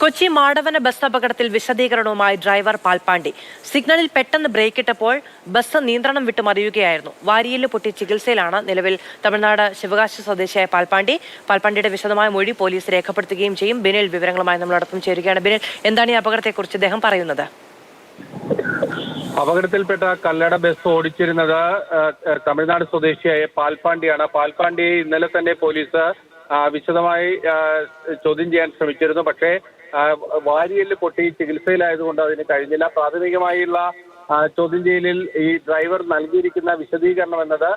Kochi Madavana bus അപകടത്തിൽ വിശദീകരണവുമായി driver പാൽപ്പാണ്ടി. സിഗ്നലിൽ പെട്ടെന്ന് ബ്രേക്കിട്ടപ്പോൾ ബസ് നിയന്ത്രണം വിട്ട് മറിയുകയായിരുന്നു. വാരിയല് പൊട്ടി ചികിത്സയിലാണ് നിലവിൽ തമിഴ്നാട് ശിവകാശി സ്വദേശിയായ പാൽപ്പാണ്ടിയുടെ വിശദമായ മൊഴി പോലീസ് രേഖപ്പെടുത്തുകയും ചെയ്യും. ബിനിൽ വിവരങ്ങളുമായി നമ്മളോടൊപ്പം ചേരുകയാണ്. ബിനിൽ, എന്താണ് ഈ അപകടത്തെക്കുറിച്ച് അദ്ദേഹം പറയുന്നത്? അപകടത്തിൽപ്പെട്ട കല്ലട ബസ് ഓടിച്ചിരുന്നത് തമിഴ്നാട് സ്വദേശിയായ പാൽപ്പാണ്ടിയാണ്. പാൽപ്പാണ്ടിയെ ഇന്നലെ തന്നെ പോലീസ് വിശദമായി ചോദ്യം ചെയ്യാൻ ശ്രമിച്ചിരുന്നു. പക്ഷേ വാരിയല് പൊട്ടി ചികിത്സയിലായതുകൊണ്ട് അതിന് കഴിഞ്ഞില്ല. പ്രാഥമികമായുള്ള ചോദ്യം ചെയ്യലിൽ ഈ ഡ്രൈവർ നൽകിയിരിക്കുന്ന വിശദീകരണം എന്നത്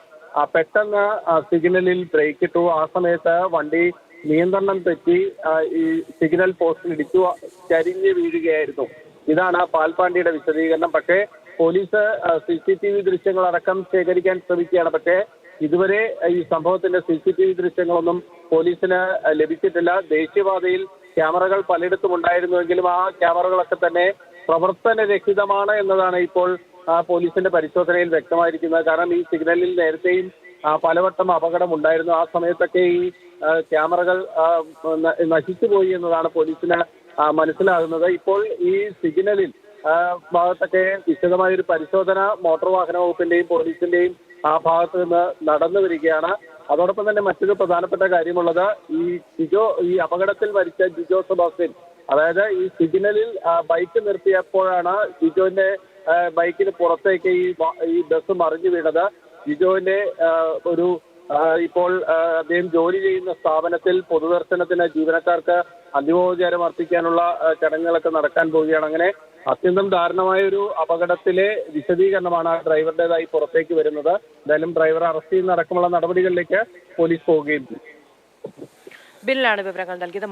പെട്ടെന്ന് സിഗ്നലിൽ ബ്രേക്ക് ഇട്ടു. ആ സമയത്ത് വണ്ടി നിയന്ത്രണം തെറ്റി ഈ സിഗ്നൽ പോസ്റ്റിൽ ഇടിച്ചു ചരിഞ്ഞ് വീഴുകയായിരുന്നു. ഇതാണ് പാൽപ്പാണ്ടിയുടെ വിശദീകരണം. പക്ഷേ പോലീസ് CCTV ദൃശ്യങ്ങളടക്കം ശേഖരിക്കാൻ ശ്രമിക്കുകയാണ്. പക്ഷേ ഇതുവരെ ഈ സംഭവത്തിന്റെ CCTV ദൃശ്യങ്ങളൊന്നും പോലീസിന് ലഭിച്ചിട്ടില്ല. ദേശീയപാതയിൽ ക്യാമറകൾ പലയിടത്തും ഉണ്ടായിരുന്നുവെങ്കിലും ആ ക്യാമറകളൊക്കെ തന്നെ പ്രവർത്തനരഹിതമാണ് എന്നതാണ് ഇപ്പോൾ പോലീസിന്റെ പരിശോധനയിൽ വ്യക്തമായിരിക്കുന്നത്. കാരണം ഈ സിഗ്നലിൽ നേരത്തെയും പലവട്ടം അപകടം ഉണ്ടായിരുന്നു. ആ സമയത്തൊക്കെ ഈ ക്യാമറകൾ നശിച്ചുപോയി എന്നതാണ് പോലീസിന് മനസ്സിലാകുന്നത്. ഇപ്പോൾ ഈ സിഗ്നലിൽ ഭാഗത്തൊക്കെ വിശദമായൊരു പരിശോധന മോട്ടോർ വാഹന വകുപ്പിന്റെയും പോലീസിന്റെയും ആ ഭാഗത്ത് നിന്ന് നടന്നു വരികയാണ്. അതോടൊപ്പം തന്നെ മറ്റൊരു പ്രധാനപ്പെട്ട കാര്യമുള്ളത്, ഈ അപകടത്തിൽ മരിച്ച ജിജോ സെബാസ്റ്റ്യൻ, അതായത് ഈ സിഗ്നലിൽ ബൈക്ക് നിർത്തിയപ്പോഴാണ് ജിജോന്റെ ബൈക്കിന് പുറത്തേക്ക് ഈ ബസ് മറിഞ്ഞു വീണത്. ജിജോന്റെ ഇപ്പോൾ അദ്ദേഹം ജോലി ചെയ്യുന്ന സ്ഥാപനത്തിൽ പൊതുദർശനത്തിന് ജീവനക്കാർക്ക് അന്തിമോപചാരം അർപ്പിക്കാനുള്ള ചടങ്ങുകളൊക്കെ നടക്കാൻ പോവുകയാണ്. അങ്ങനെ അത്യന്തം ദാരുണമായ ഒരു അപകടത്തിലെ വിശദീകരണമാണ് ഡ്രൈവറുടേതായി പുറത്തേക്ക് വരുന്നത്. എന്തായാലും ഡ്രൈവറെ അറസ്റ്റ് ചെയ്യുന്ന അടക്കമുള്ള നടപടികളിലേക്ക് പോലീസ് പോവുകയും ചെയ്യും. ബില്ലാണ് വിവരങ്ങൾ നൽകിയത്.